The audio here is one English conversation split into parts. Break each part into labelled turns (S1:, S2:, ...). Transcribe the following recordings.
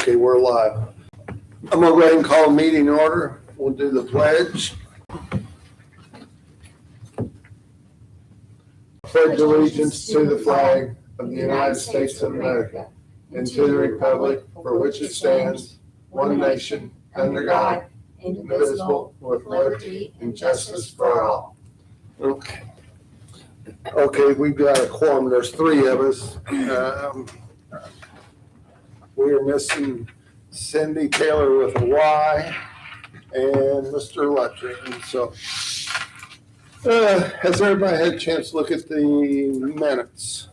S1: Okay, we're live. I'm gonna go ahead and call a meeting order. We'll do the pledge. Pledge allegiance to the flag of the United States of America and to the republic for which it stands, one nation, under God, indivisible, with liberty and justice for all. Okay. Okay, we've got a quorum. There's three of us. We are missing Cindy Taylor with a Y and Mr. Luttring. So, has everybody had a chance to look at the minutes?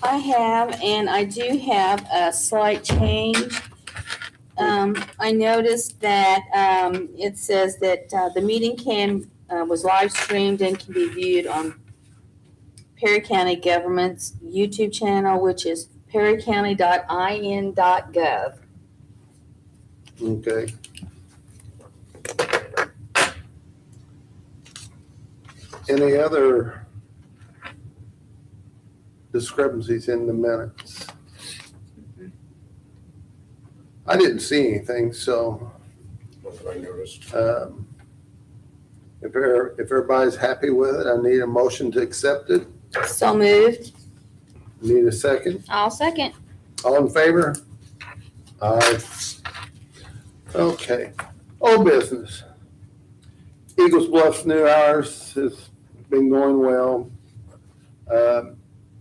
S2: I have, and I do have a slight change. I noticed that it says that the meeting was live streamed and can be viewed on Perry County Government's YouTube channel, which is perrycounty.in.gov.
S1: Okay. Any other discrepancies in the minutes? I didn't see anything, so
S3: That's what I noticed.
S1: if everybody's happy with it, I need a motion to accept it.
S2: So moved.
S1: Need a second?
S2: I'll second.
S1: All in favor? Aye. Okay. Old business. Eagles Bluff's new hours has been going well.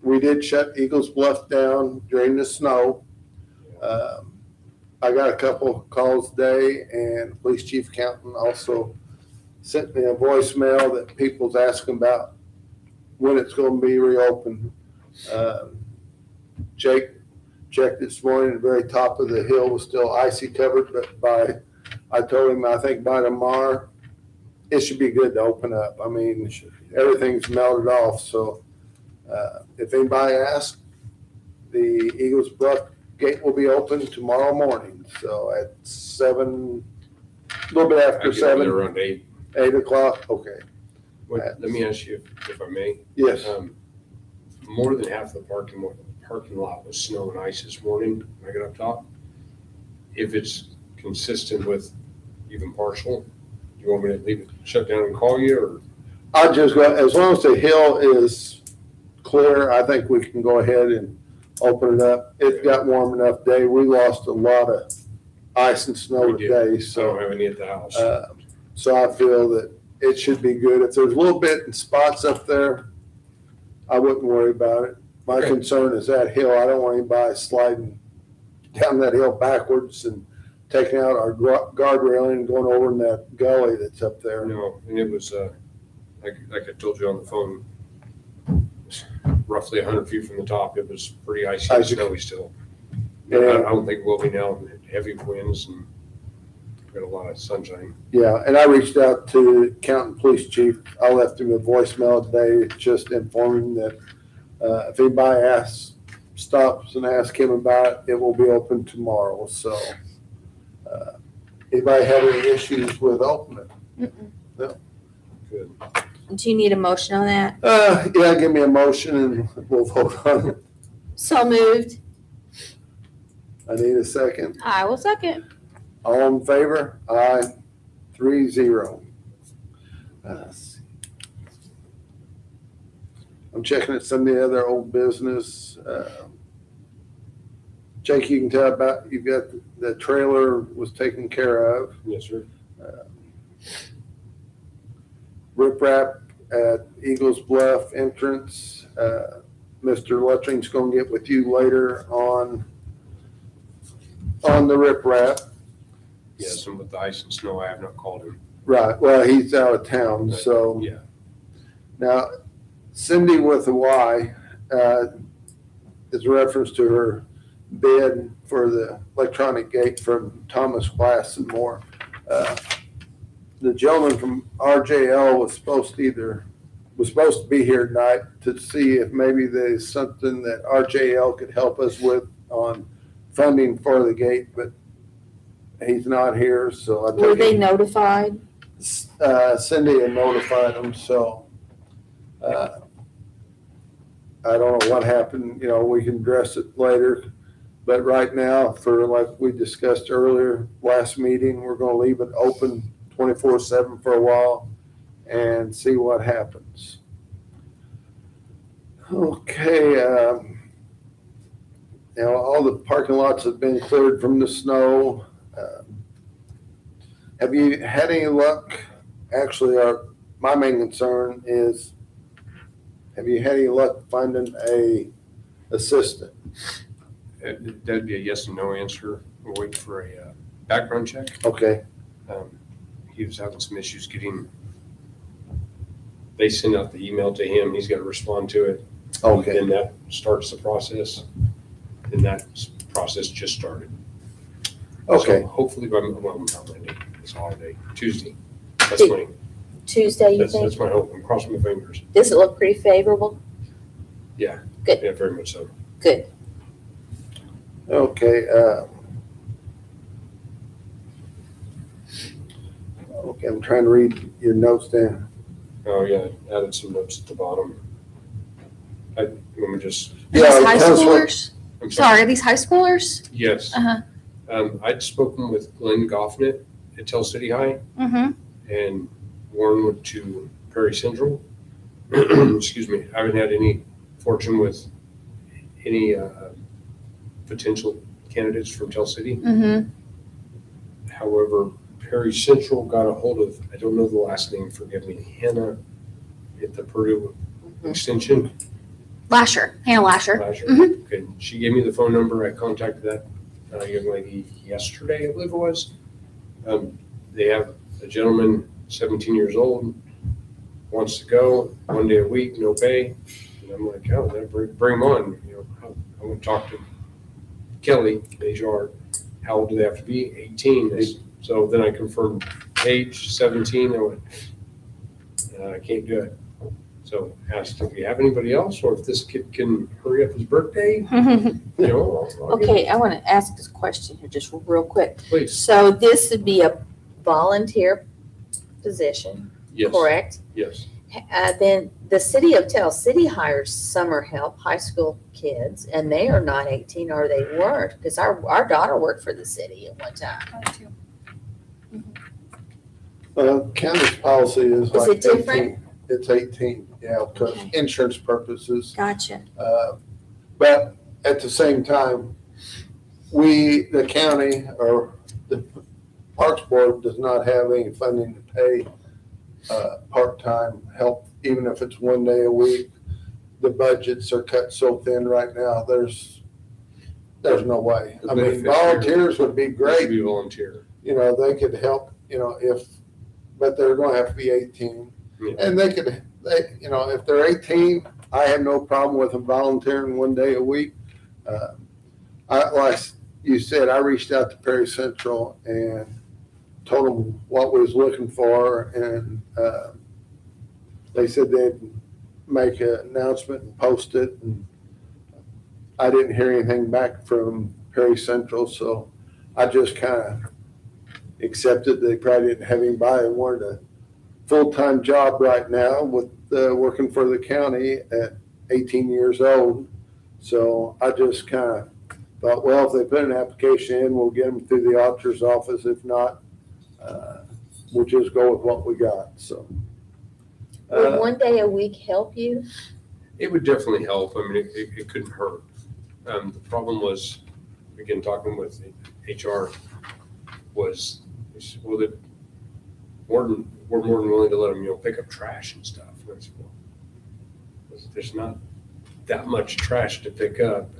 S1: We did shut Eagles Bluff down during the snow. I got a couple calls today, and Police Chief County also sent me a voicemail that people's asking about when it's going to be reopened. Jake checked this morning, the very top of the hill was still icy covered, but I told him I think by tomorrow it should be good to open up. I mean, everything's melted off. So if anybody asks, the Eagles Bluff gate will be open tomorrow morning. So at 7, a little bit after 7,
S3: Around 8.
S1: 8 o'clock. Okay.
S3: Let me ask you, if I may.
S1: Yes.
S3: More than half the parking lot was snow and ice this morning when I got up top. If it's consistent with even partial, do you want me to leave it shut down and call you, or?
S1: I'll just go, as long as the hill is clear, I think we can go ahead and open it up. It got warm enough day. We lost a lot of ice and snow
S3: We did.
S1: today,
S3: I don't
S1: so
S3: have any at the house.
S1: so I feel that it should be good. If there's a little bit in spots up there, I wouldn't worry about it. My
S3: Okay.
S1: concern is that hill. I don't want anybody sliding down that hill backwards and taking out our guardrail and going over in that gully that's up there.
S3: No, and it was, like I told you on the phone, roughly 100 feet from the top, it was pretty icy and snowy still. I
S1: And
S3: don't think it will be now. Heavy winds and got a lot of sunshine.
S1: yeah, and I reached out to County Police Chief. I left him a voicemail today, just informing that if anybody stops and asks him about it, it will be open tomorrow. So, anybody have any issues with opening?
S3: Good.
S2: Do you need a motion on that?
S1: Yeah, give me a motion and we'll vote on it.
S2: So moved.
S1: I need a second.
S2: I will second.
S1: All in favor? Aye. 3-0. I'm checking at some of the other old business. Jake, you can tell about, you've got the trailer was taken care of.
S3: Yes, sir.
S1: Rip wrap at Eagles Bluff entrance. Mr. Luttring's gonna get with you later on the rip wrap.
S3: Yes, and with the ice and snow, I have not called him.
S1: Right, well, he's out of town, so.
S3: Yeah.
S1: Now, Cindy with a Y is a reference to her bid for the electronic gate from Thomas Glass and more. The gentleman from RJL was supposed to be here tonight to see if maybe there's something that RJL could help us with on funding for the gate, but he's not here, so I
S2: Were
S1: took
S2: they
S1: him.
S2: notified?
S1: Cindy had notified them, so I don't know what happened. You know, we can address it later. But right now, for like we discussed earlier, last meeting, we're gonna leave it open 24/7 for a while and see what happens. Okay, all the parking lots have been cleared from the snow. Have you had any luck? Actually, my main concern is, have you had any luck finding a assistant?
S3: That'd be a yes and no answer. We're waiting for a background check.
S1: Okay,
S3: He was having some issues they send out the email to him, he's got to respond to it.
S1: okay,
S3: Then that starts the process. And that process just started.
S1: okay.
S3: So hopefully not Monday, it's a holiday, Tuesday. That's my,
S2: Tuesday, you
S3: that's
S2: think?
S3: my hope. I'm crossing my fingers.
S2: Does it look pretty favorable?
S3: Yeah.
S2: Good.
S3: Yeah, very much so.
S2: Good.
S1: Okay, okay, I'm trying to read your notes down.
S3: Oh, yeah, added some notes at the bottom. Let me just,
S4: These
S1: Yeah,
S4: high
S1: tell us what-
S4: schoolers?
S3: I'm
S4: Sorry, are these high schoolers?
S3: Yes.
S4: Uh-huh.
S3: I'd spoken with Glenn Goffnet at Tell City High,
S4: Mm-hmm.
S3: and Warren went to Perry Central. Excuse me. I haven't had any fortune with any potential candidates from Tell City.
S4: Mm-hmm.
S3: However, Perry Central got a hold of, I don't know the last name, forgive me, Hannah at the Purdue Extension.
S4: Lasher, Hannah Lasher.
S3: Lasher.
S4: Mhm.
S3: Okay, she gave me the phone number. I contacted that young lady yesterday, I believe it was. They have a gentleman, 17 years old, wants to go 1 day a week, no pay. And I'm like, oh, then bring him on. I went to talk to Kelly, HR. How old do they have to be? 18. So then I confirmed age, 17. I went, I can't do it. So asked if we have anybody else, or if this kid can hurry up his birthday. I'll give
S2: Okay, I want to ask this question here just real quick.
S3: it, please.
S2: So this would be a volunteer position,
S3: Yes.
S2: correct?
S3: Yes.
S2: Then the city of Tell City hires summer help, high school kids, and they are not 18, or they weren't, because our daughter worked for the city at one time.
S1: County's policy is like
S2: it different?
S1: 18. It's 18, yeah, because
S2: Okay.
S1: insurance purposes.
S2: Gotcha.
S1: But at the same time, the county or the Parks Board does not have any funding to pay part-time help, even if it's 1 day a week. The budgets are cut so thin right now, there's no way.
S3: The
S1: I mean,
S3: benefit here-
S1: volunteers would be
S3: It should
S1: great,
S3: be volunteer.
S1: they could help, but they're gonna have to be 18.
S3: Yeah.
S1: And if they're 18, I have no problem with them volunteering 1 day a week. Like you said, I reached out to Perry Central and told them what we was looking for, and they said they'd make an announcement and post it. And I didn't hear anything back from Perry Central, so I just kind of accepted they probably didn't have anybody that wanted a full-time job right now with working for the county at 18 years old. So I just kind of thought, well, if they put an application in, we'll get them through the auditor's office. If not, we'll just go with what we got. So
S2: Would 1 day a week help you?
S3: It would definitely help. I mean, it couldn't hurt. The problem was, again, talking with HR, was, well, we're more than willing to let them, pick up trash and stuff. And I said, well, there's not that much trash to pick up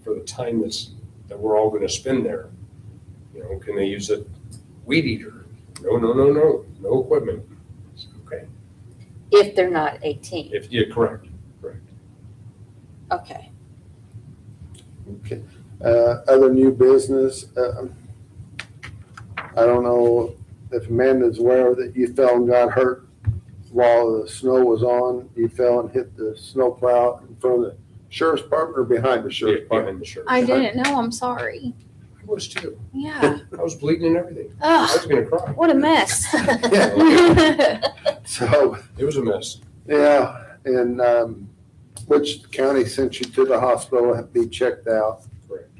S3: for the time that we're all going to spend there. Can they use a weed eater? No equipment. I said, okay.
S2: If they're not 18.
S3: Correct.
S2: Okay.
S1: okay. Other new business. I don't know if Amanda's aware that you fell and got hurt while the snow was on. You fell and hit the snow plow in front of the sheriff's department or behind the sheriff's department?
S3: Behind the shirt.
S4: I didn't know, I'm sorry.
S3: I was too.
S4: Yeah.
S3: I was bleeding and everything. I
S4: Ugh,
S3: was going to cry.
S4: what a mess.
S1: So,
S3: It was a mess.
S1: yeah, and which county sent you to the hospital to be checked out?
S3: Correct.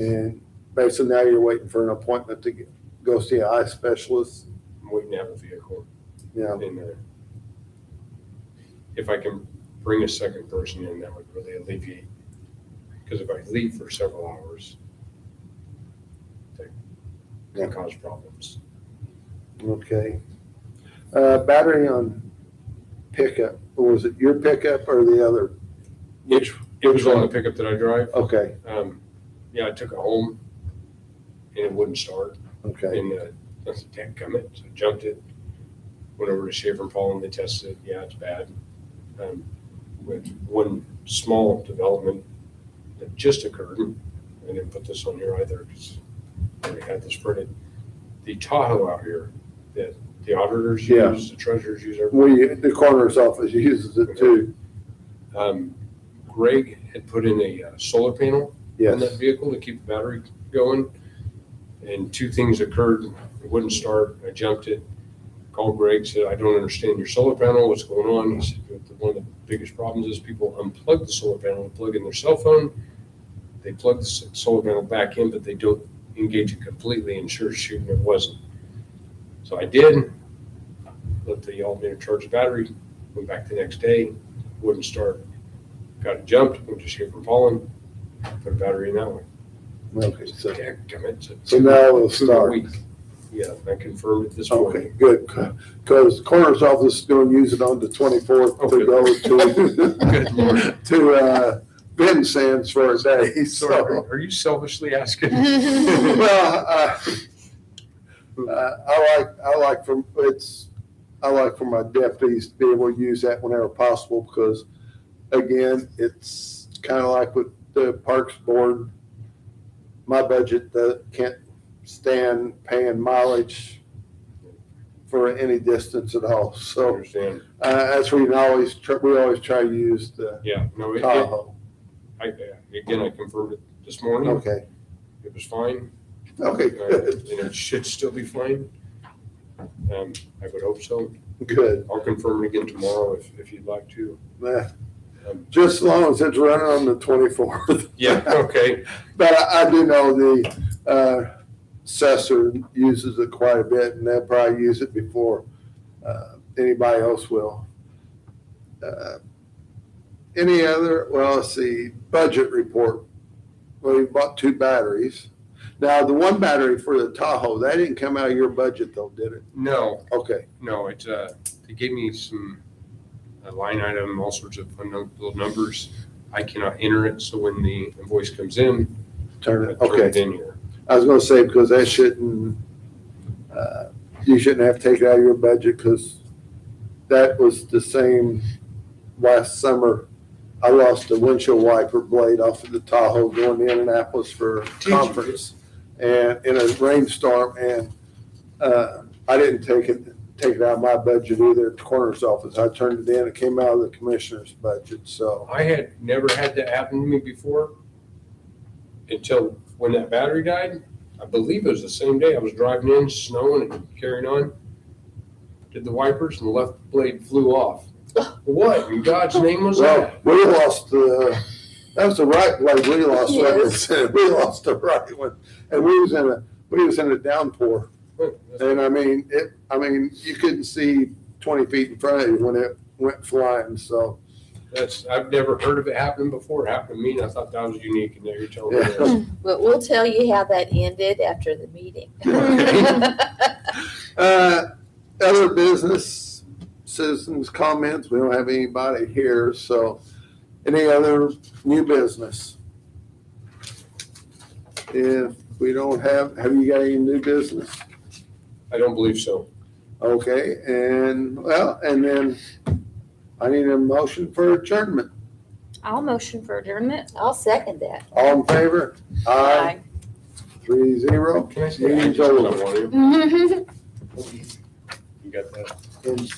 S1: And basically now you're waiting for an appointment to go see an eye specialist.
S3: I'm waiting to have a vehicle
S1: Yeah,
S3: in there. If I can bring a second person in, that would really alleviate, because if I leave for several hours, that can cause problems.
S1: okay. Battery on pickup, was it your pickup or the other?
S3: It was on the pickup that I drive.
S1: Okay,
S3: Yeah, I took it home and it wouldn't start.
S1: okay,
S3: And I said, "Can't come it." So I jumped it, went over to Schaefer and Paul and they tested it. Yeah, it's bad. With one small development that just occurred, I didn't put this on here either because I already had this printed. The Tahoe out here that the auditors
S1: Yeah.
S3: use, the treasurers use, everybody.
S1: the coroner's office uses it too.
S3: Greg had put in a solar panel in that
S1: Yes,
S3: vehicle to keep the battery going. And two things occurred. It wouldn't start. I jumped it. Called Greg, said, "I don't understand your solar panel. What's going on?" He said, "One of the biggest problems is people unplug the solar panel and plug in their cell phone. They plug the solar panel back in, but they don't engage it completely and sure as shooting it wasn't." So I did. Let the alternator charge the battery. Went back the next day. Wouldn't start. Got it jumped. Went to Schaefer and Paul, put a battery in that one.
S1: okay, so,
S3: Okay, commit to
S1: so now it'll
S3: 2 a
S1: start.
S3: week. Yeah, I confirmed it this
S1: Okay,
S3: morning.
S1: good, because coroner's office is gonna use it on the 24th
S3: Oh,
S1: to
S3: good.
S1: go
S3: Good Lord.
S1: to Vincennes for a day,
S3: So
S1: so.
S3: are you selfishly asking?
S1: Well, I like for my deputies to be able to use that whenever possible, because again, it's kind of like with the Parks Board. My budget can't stand paying mileage for any distance at all.
S3: I
S1: So
S3: understand.
S1: that's where we always try to use the
S3: Yeah, no,
S1: Tahoe.
S3: again, I confirmed it this morning.
S1: Okay,
S3: It was fine.
S1: okay,
S3: And
S1: good,
S3: it should still be fine. I would hope so.
S1: good.
S3: I'll confirm it again tomorrow if you'd like to.
S1: Just as long as it's running on the 24th.
S3: Yeah, okay.
S1: But I do know the assessor uses it quite a bit, and they'll probably use it before anybody else will. Any other, well, let's see, budget report. Well, we bought 2 batteries. Now, the one battery for the Tahoe, that didn't come out of your budget though, did it?
S3: No,
S1: Okay,
S3: they gave me some a line item, all sorts of fun little numbers. I cannot enter it, so when the invoice comes in,
S1: turn
S3: I
S1: it,
S3: turn it
S1: okay.
S3: in here.
S1: I was gonna say, because that shouldn't, you shouldn't have to take it out of your budget, because that was the same last summer. I lost a windshield wiper blade off of the Tahoe going to Indianapolis for a
S3: you?
S1: conference and in a rainstorm, and I didn't take it out of my budget either at the coroner's office. I turned it in. It came out of the commissioner's budget, so.
S3: I had never had that happen to me before until when that battery died. I believe it was the same day. I was driving in, snowing and carrying on. Did the wipers and the left blade flew off. What in God's name was
S1: Well,
S3: that?
S1: we lost that was the right blade we lost.
S2: Yes.
S1: We lost the right one, and we was in a downpour. And I mean, you couldn't see 20 feet in front of you when it went flying. So
S3: I've never heard of it happening before. It happened to me, and I thought that was unique. And now you're telling me
S1: Yeah.
S3: this.
S5: But we'll tell you how that ended after the meeting.
S1: Other business, citizens comments. We don't have anybody here. So any other new business? If we don't have you got any new business?
S3: I don't believe so.
S1: Okay, and then I need a motion for adjournment.
S4: I'll motion for adjournment.
S5: I'll second that.
S1: All in favor? Aye. 3-0.
S3: Can I say I
S1: Meeting's
S3: just
S1: over.
S3: don't want to?
S4: Mhm.
S3: You got that?
S1: And